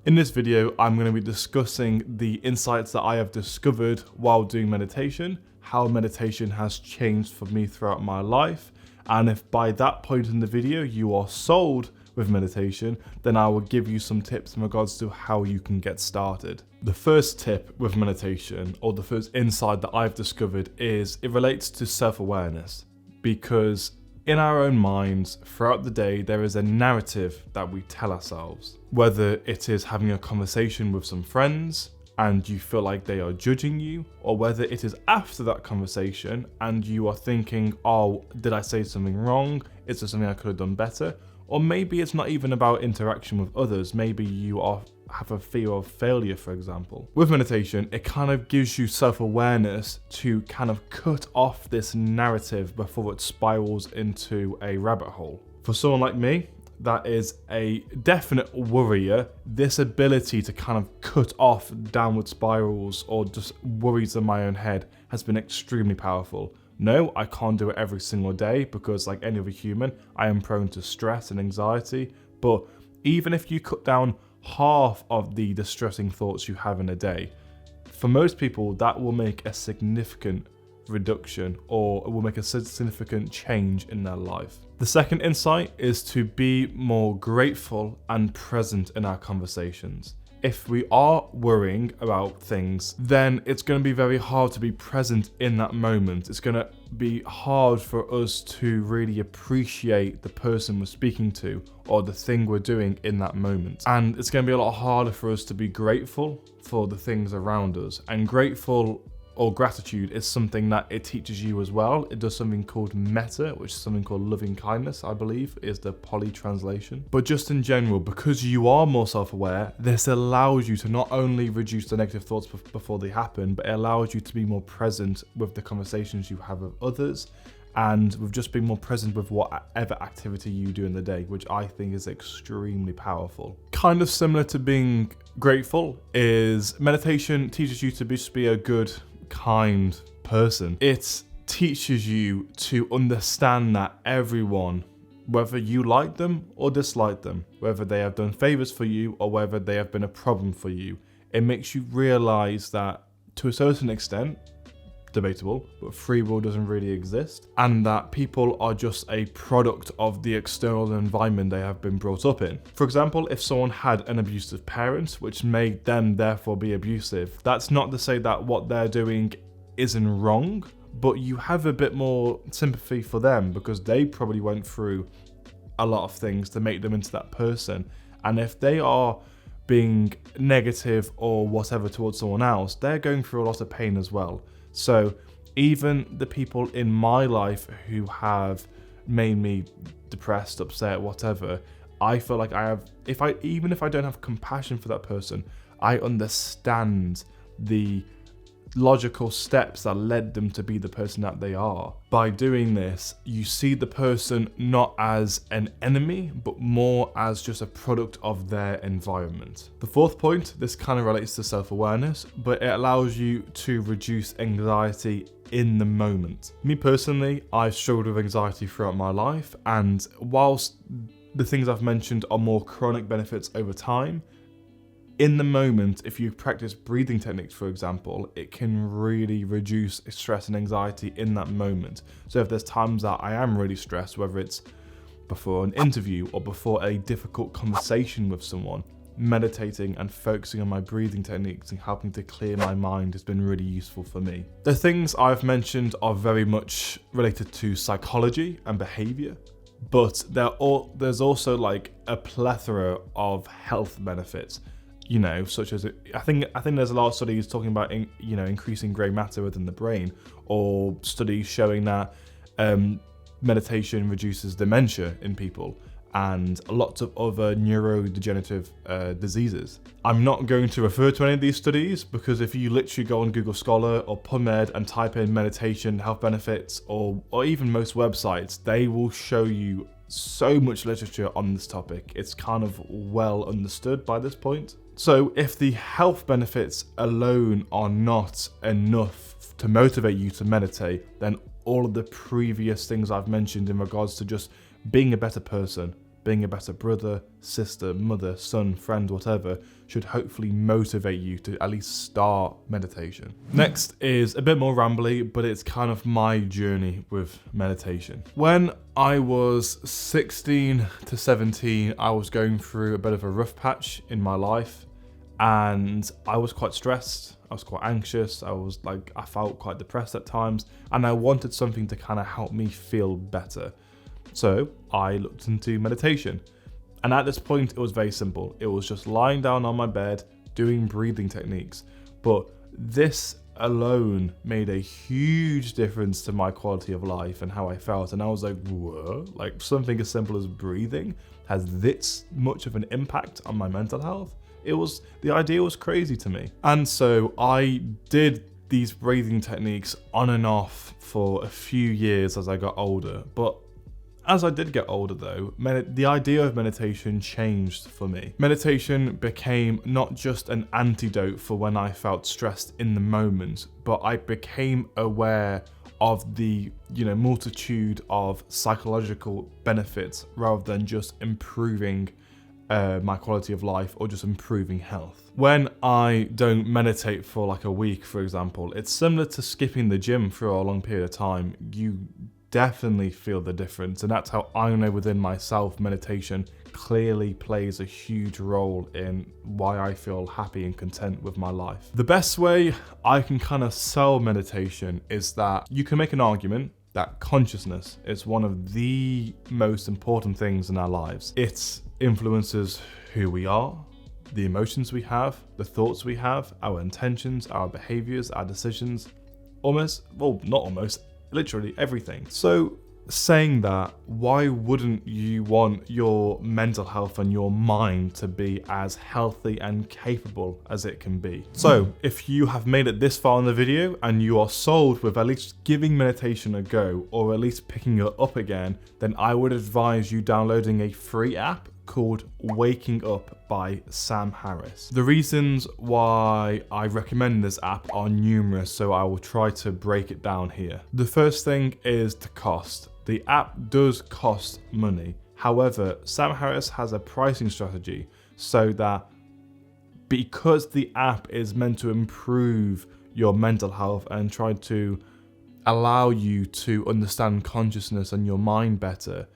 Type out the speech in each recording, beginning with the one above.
In this video, I'm going to be discussing the insights that I have discovered while doing meditation, how meditation has changed for me throughout my life, and if by that point in the video you are sold with meditation, then I will give you some tips in regards to how you can get started. The first tip with meditation, or the first insight that I've discovered, is it relates to self-awareness, because in our own minds, throughout the day, there is a narrative that we tell ourselves. Whether it is having a conversation with some friends and you feel like they are judging you, or whether it is after that conversation and you are thinking, oh, did I say something wrong? Is there something I could have done better? Or maybe it's not even about interaction with others. Maybe you have a fear of failure, for example. With meditation, it kind of gives you self-awareness to kind of cut off this narrative before it spirals into a rabbit hole. For someone like me, that is a definite worrier. This ability to kind of cut off downward spirals or just worries in my own head has been extremely powerful. No, I can't do it every single day because, like any other human, I am prone to stress and anxiety. But even if you cut down half of the distressing thoughts you have in a day, for most people that will make a significant reduction, or it will make a significant change in their life. The second insight is to be more grateful and present in our conversations. If we are worrying about things, then it's going to be very hard to be present in that moment. It's going to be hard for us to really appreciate the person we're speaking to or the thing we're doing in that moment. And it's going to be a lot harder for us to be grateful for the things around us. And gratitude is something that it teaches you as well. It does something called metta, which is something called loving kindness, I believe, is the Pali translation. But just in general, because you are more self-aware, this allows you to not only reduce the negative thoughts before they happen, but it allows you to be more present with the conversations you have with others, and with just being more present with whatever activity you do in the day, which I think is extremely powerful. Kind of similar to being grateful is meditation teaches you to just be a good, kind person. It teaches you to understand that everyone, whether you like them or dislike them, whether they have done favors for you or whether they have been a problem for you, it makes you realize that to a certain extent, debatable, but free will doesn't really exist, and that people are just a product of the external environment they have been brought up in. For example, if someone had an abusive parent, which made them therefore be abusive, that's not to say that what they're doing isn't wrong, but you have a bit more sympathy for them because they probably went through a lot of things to make them into that person. And if they are being negative or whatever towards someone else, they're going through a lot of pain as well. So even the people in my life who have made me depressed, upset, whatever, I feel like even if I don't have compassion for that person, I understand the logical steps that led them to be the person that they are. By doing this, you see the person not as an enemy, but more as just a product of their environment. The fourth point, this kind of relates to self-awareness, but it allows you to reduce anxiety in the moment. Me personally, I've struggled with anxiety throughout my life, and whilst the things I've mentioned are more chronic benefits over time, in the moment, if you practice breathing techniques, for example, it can really reduce stress and anxiety in that moment. So if there's times that I am really stressed, whether it's before an interview or before a difficult conversation with someone, meditating and focusing on my breathing techniques and helping to clear my mind has been really useful for me. The things I've mentioned are very much related to psychology and behavior, but there's also like a plethora of health benefits. Such as I think there's a lot of studies talking about increasing grey matter within the brain, or studies showing that meditation reduces dementia in people and lots of other neurodegenerative diseases. I'm not going to refer to any of these studies because if you literally go on Google Scholar or PubMed and type in meditation health benefits, or even most websites, they will show you so much literature on this topic. It's kind of well understood by this point. So if the health benefits alone are not enough to motivate you to meditate, then all of the previous things I've mentioned in regards to just being a better person, being a better brother, sister, mother, son, friend, whatever, should hopefully motivate you to at least start meditation. Next is a bit more rambly, but it's kind of my journey with meditation. When I was 16 to 17, I was going through a bit of a rough patch in my life, and I was quite stressed. I was quite anxious. I felt quite depressed at times, and I wanted something to kind of help me feel better. So I looked into meditation. And at this point, it was very simple. It was just lying down on my bed, doing breathing techniques. But this alone made a huge difference to my quality of life and how I felt. And I was like, whoa, like something as simple as breathing has this much of an impact on my mental health? The idea was crazy to me. And so I did these breathing techniques on and off for a few years as I got older. But as I did get older though, the idea of meditation changed for me. Meditation became not just an antidote for when I felt stressed in the moment, but I became aware of the multitude of psychological benefits rather than just improving my quality of life or just improving health. When I don't meditate for like a week, for example, it's similar to skipping the gym for a long period of time. You definitely feel the difference, and that's how I know within myself meditation clearly plays a huge role in why I feel happy and content with my life. The best way I can kind of sell meditation is that you can make an argument that consciousness is one of the most important things in our lives. It influences who we are, the emotions we have, the thoughts we have, our intentions, our behaviors, our decisions, literally everything. So saying that, why wouldn't you want your mental health and your mind to be as healthy and capable as it can be? So if you have made it this far in the video and you are sold with at least giving meditation a go, or at least picking it up again, then I would advise you downloading a free app called Waking Up by Sam Harris. The reasons why I recommend this app are numerous, so I will try to break it down here. The first thing is the cost. The app does cost money. However, Sam Harris has a pricing strategy so that because the app is meant to improve your mental health and try to allow you to understand consciousness and your mind better,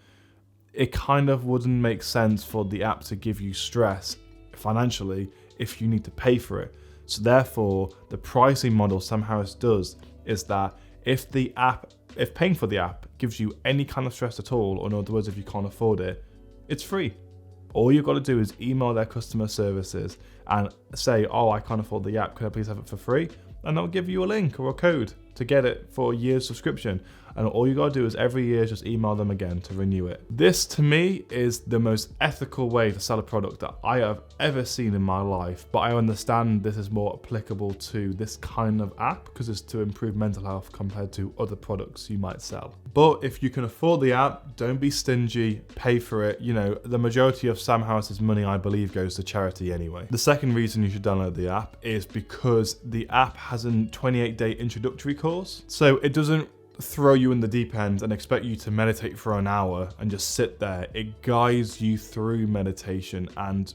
it kind of wouldn't make sense for the app to give you stress financially if you need to pay for it. So therefore, the pricing model Sam Harris does is that if paying for the app gives you any kind of stress at all, or in other words, if you can't afford it, it's free. All you've got to do is email their customer services and say, oh, I can't afford the app, could I please have it for free? And they'll give you a link or a code to get it for a year's subscription. And all you gotta do is every year just email them again to renew it. This to me is the most ethical way to sell a product that I have ever seen in my life, but I understand this is more applicable to this kind of app because it's to improve mental health compared to other products you might sell. But if you can afford the app, don't be stingy, pay for it. The majority of Sam Harris's money, I believe, goes to charity anyway. The second reason you should download the app is because the app has a 28-day introductory course. So it doesn't throw you in the deep end and expect you to meditate for an hour and just sit there. It guides you through meditation, and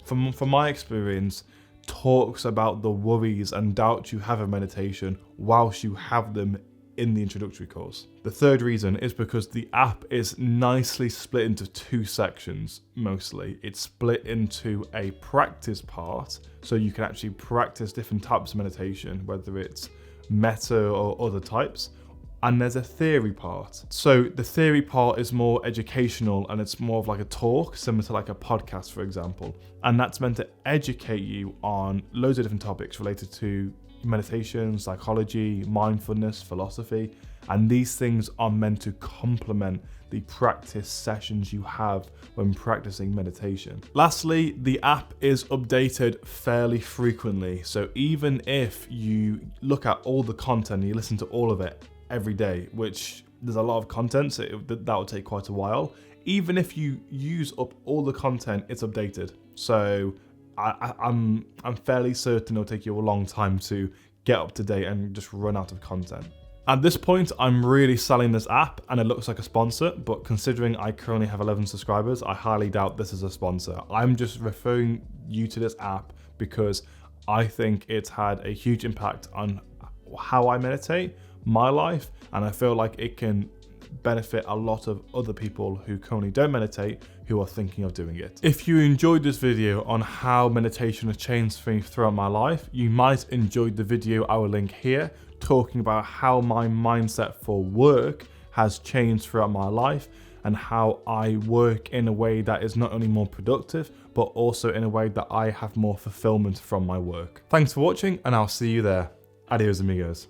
from my experience, talks about the worries and doubts you have of meditation whilst you have them in the introductory course. The third reason is because the app is nicely split into two sections, mostly. It's split into a practice part, so you can actually practice different types of meditation, whether it's metta or other types. And there's a theory part. So the theory part is more educational and it's more of like a talk, similar to like a podcast, for example. And that's meant to educate you on loads of different topics related to meditation, psychology, mindfulness, philosophy. And these things are meant to complement the practice sessions you have when practicing meditation. Lastly, the app is updated fairly frequently. So even if you look at all the content and you listen to all of it every day, which there's a lot of content, so that will take quite a while. Even if you use up all the content, it's updated. So I'm fairly certain it'll take you a long time to get up to date and just run out of content. At this point, I'm really selling this app and it looks like a sponsor, but considering I currently have 11 subscribers, I highly doubt this is a sponsor. I'm just referring you to this app because I think it's had a huge impact on how I meditate, my life, and I feel like it can benefit a lot of other people who currently don't meditate who are thinking of doing it. If you enjoyed this video on how meditation has changed for me throughout my life, you might enjoy the video I will link here talking about how my mindset for work has changed throughout my life and how I work in a way that is not only more productive, but also in a way that I have more fulfillment from my work. Thanks for watching and I'll see you there. Adios amigos.